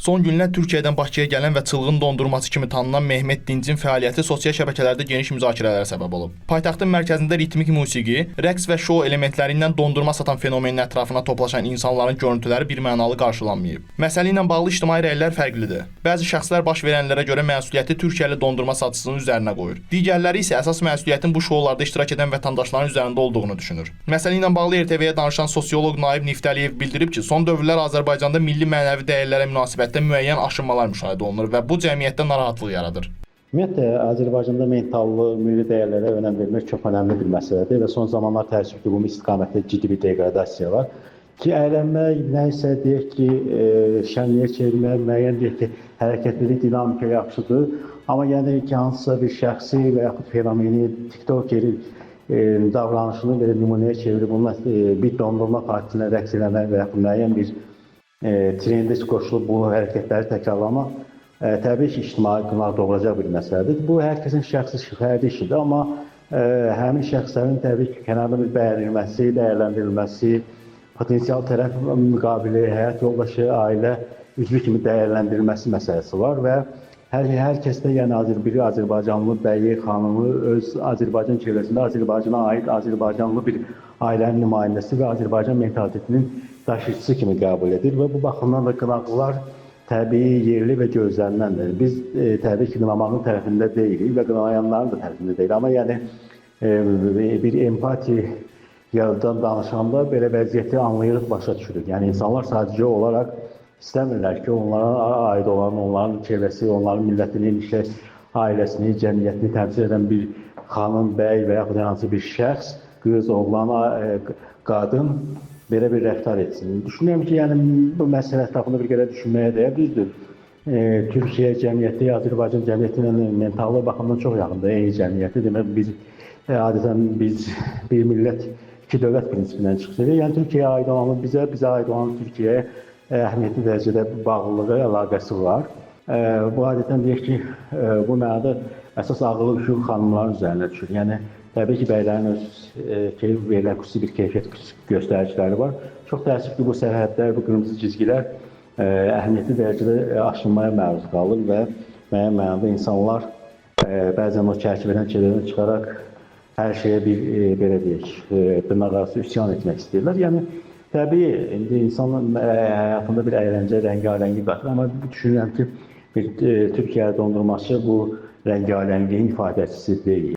Son günlər Türkiyədən Bakıya gələn və çılğın dondurması kimi tanınan Mehmet Dincin fəaliyyəti sosial şəbəkələrdə geniş müzakirələrə səbəb olub. Paytaxtın mərkəzində ritmik musiqi, rəqs və şou elementləri ilə dondurma satan fenomenin ətrafına toplaşan insanların görüntüləri birmənalı qarşılanmayıb. Məsələ ilə bağlı ictimai rəylər fərqlidir. Bəzi şəxslər baş verənlərə görə məsuliyyəti Türkiyəli dondurma satıcısının üzərinə qoyur. Digərləri isə əsas məsuliyyətin bu şoularda iştirak edən vətəndaşların üzərində olduğunu düşünür. Məsələ ilə bağlı RTV-yə danışan sosioloq Naib Niftəliyev bildirib ki, son dövrlər Azərbaycanda milli mənəvi dəyərlərə münasibətdə müəyyən aşınmalar müşahidə olunur və bu cəmiyyətdə narahatlıq yaradır. Ümumiyyətlə, Azərbaycanda mentallı, milli dəyərlərə önəm vermək çox önəmli bir məsələdir və son zamanlar təəssüf ki, bu istiqamətdə ciddi bir deqradasiya var. Ki, əylənmək, nəysə deyək ki, şənliyə çevirmək, müəyyən deyək ki, hərəkətlilik, dinamika yaxşıdır. Amma yəni ki, hansısa bir şəxsi və yaxud fenomeni, tiktokerin davranışını belə nümunəyə çevirib, bununla bir dondurma partisinə rəqs eləmək və yaxud müəyyən bir trendə qoşulub bu hərəkətləri təkrarlamaq təbii ki, ictimai qınaq doğuracaq bir məsələdir. Bu, hər kəsin şəxsi fərdi işidir, amma həmin şəxslərin təbii ki, kənarda bir bəyənilməsi, dəyərləndirilməsi, potensial tərəf müqabili, həyat yoldaşı, ailə üzvü kimi dəyərləndirilməsi məsələsi var və hər kəsdə, yəni bir Azərbaycanlı bəyi, xanımı öz Azərbaycan çevrəsində Azərbaycana aid Azərbaycanlı bir ailənin nümayəndəsi və Azərbaycan mentalitetinin daşıyıcısı kimi qəbul edir və bu baxımdan da qınaqlar təbii, yerli və gözləniləndir. Biz təbii ki, qınamağın tərəfində deyilik və qınayanların da tərəfində deyil. Amma yəni bir empati yaradan danışanda belə vəziyyəti anlayırıq, başa düşürük. Yəni insanlar sadəcə olaraq istəmirlər ki, onlara aid olan, onların çevrəsi, onların millətinin, ailəsini, cəmiyyətini təmsil edən bir xanım, bəy və yaxud hansı bir şəxs, qız, oğlan, qadın belə bir rəftar etsin. Düşünürəm ki, yəni bu məsələ ətrafında bir qədər düşünməyə dəyər. Düzdür, Türkiyə cəmiyyəti, Azərbaycan cəmiyyəti ilə mentallı baxımdan çox yaxındır, eyni cəmiyyəti. Demək, adətən biz bir millət, iki dövlət prinsipindən çıxırıq. Yəni Türkiyəyə aid olanı bizə aid olan Türkiyəyə əhəmiyyətli dərəcədə bağlılığı, əlaqəsi var. Bu adətən deyək ki, bu mənada əsas ağıllı düşür xanımların üzərinə düşür. Yəni təbii ki, bəylərin öz verilən xüsusi bir keyfiyyət göstəriciləri var. Çox təəssüf ki, bu sərhədlər, bu qırmızı cizgilər əhəmiyyətli dərəcədə aşınmaya məruz qalır və müəyyən mənada insanlar bəzən o çərçivədən çıxaraq hər şeyə bir, belə deyək, dırnaqarası üsyan etmək istəyirlər. Yəni, təbii, indi insanın həyatında bir əyləncə, rəngarəngi qatır, amma düşünürəm ki, bir Türkiyə dondurması bu rəngarəngliyin ifadəçisi deyil.